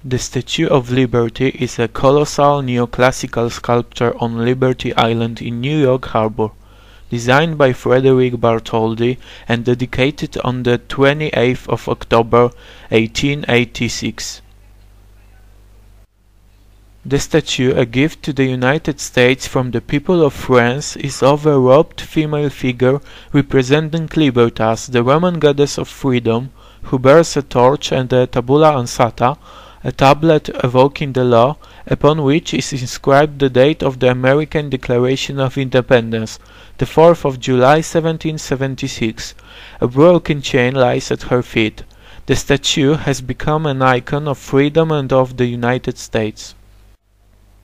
The Statue of Liberty is a colossal neoclassical sculpture on Liberty Island in New York Harbor, designed by Frederick Bartholdi and dedicated on the 28th of October 1886. The statue, a gift to the United States from the people of France, is of a robed female figure representing Libertas, the Roman goddess of freedom, who bears a torch and a tabula ansata, a tablet evoking the law, upon which is inscribed the date of the American Declaration of Independence, the 4th of July 1776. A broken chain lies at her feet. The statue has become an icon of freedom and of the United States.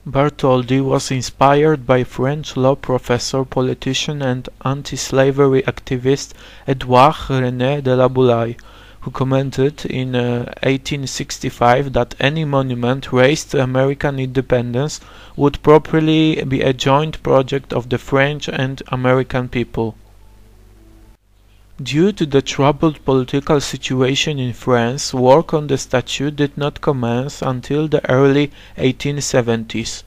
Bartholdi was inspired by French law professor, politician and anti-slavery activist Edouard René de la Boulaye, who commented in 1865 that any monument raised to American independence would properly be a joint project of the French and American people. Due to the troubled political situation in France, work on the statue did not commence until the early 1870s.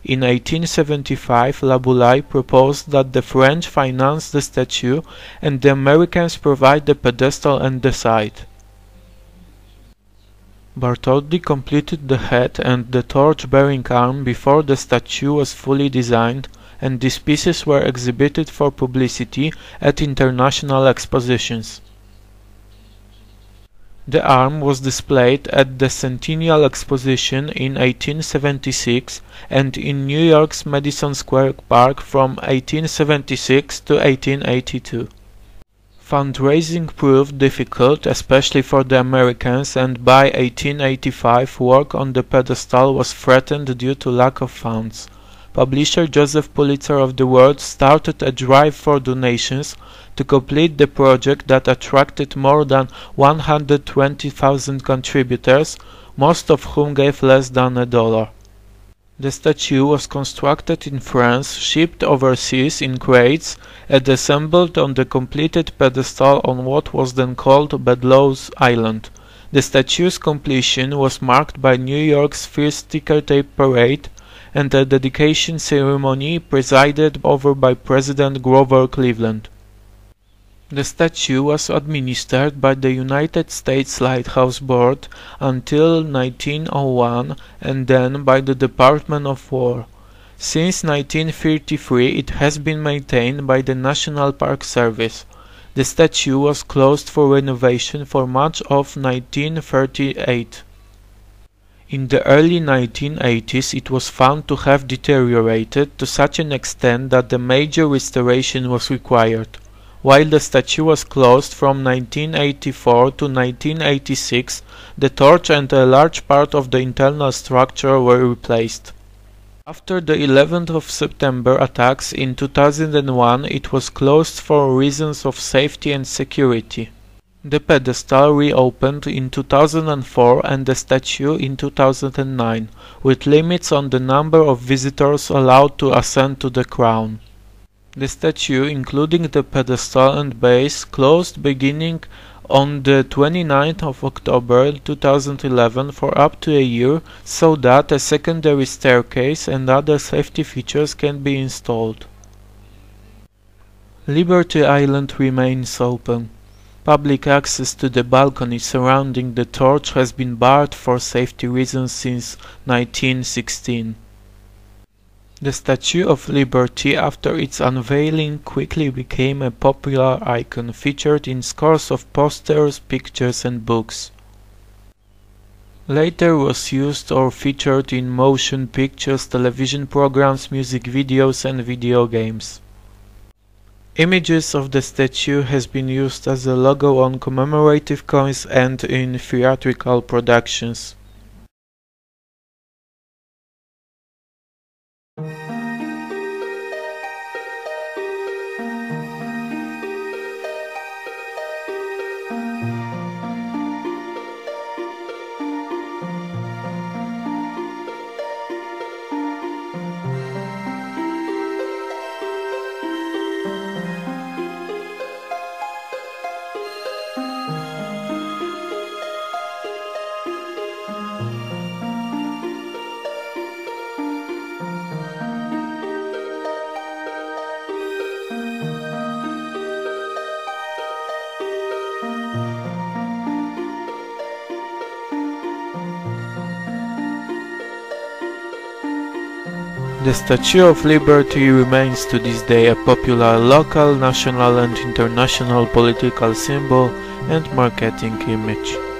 In 1875, La Boulaye proposed that the French finance the statue and the Americans provide the pedestal and the site. Bartholdi completed the head and the torch-bearing arm before the statue was fully designed, and these pieces were exhibited for publicity at international expositions. The arm was displayed at the Centennial Exposition in 1876 and in New York's Madison Square Park from 1876 to 1882. Fundraising proved difficult, especially for the Americans, and by 1885 work on the pedestal was threatened due to lack of funds. Publisher Joseph Pulitzer of the World started a drive for donations to complete the project that attracted more than 120,000 contributors, most of whom gave less than $1. The statue was constructed in France, shipped overseas in crates, and assembled on the completed pedestal on what was then called Bedloe's Island. The statue's completion was marked by New York's first ticker tape parade and a dedication ceremony presided over by President Grover Cleveland. The statue was administered by the United States Lighthouse Board until 1901 and then by the Department of War. Since 1933 it has been maintained by the National Park Service. The statue was closed for renovation for much of 1938. In the early 1980s it was found to have deteriorated to such an extent that a major restoration was required. While the statue was closed from 1984 to 1986, the torch and a large part of the internal structure were replaced. After the 11th of September attacks in 2001, it was closed for reasons of safety and security. The pedestal reopened in 2004 and the statue in 2009, with limits on the number of visitors allowed to ascend to the crown. The statue, including the pedestal and base, closed beginning on the 29th of October 2011 for up to a year so that a secondary staircase and other safety features can be installed. Liberty Island remains open. Public access to the balcony surrounding the torch has been barred for safety reasons since 1916. The Statue of Liberty, after its unveiling, quickly became a popular icon featured in scores of posters, pictures and books. Later was used or featured in motion pictures, television programs, music videos and video games. Images of the statue has been used as a logo on commemorative coins and in theatrical productions. The Statue of Liberty remains to this day a popular local, national and international political symbol and marketing image.